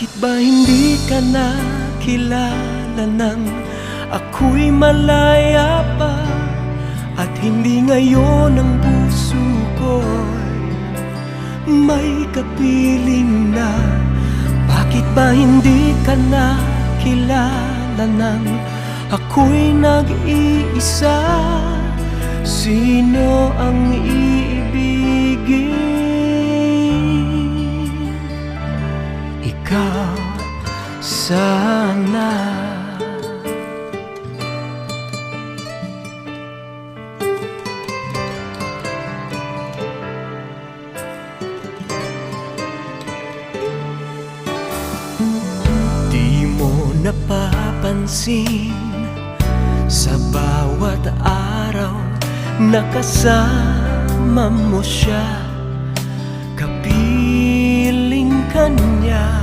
Bakit ba hindi ka nakilala nang ako'y malaya pa? At hindi ngayon ang puso ko'y may kapiling na? Bakit ba hindi ka nakilala nang ako'y nag-iisa? Sino ang iibigin? Ikaw sana. Di mo napapansin sa bawat araw nakasama mo siya, kapiling ka niya.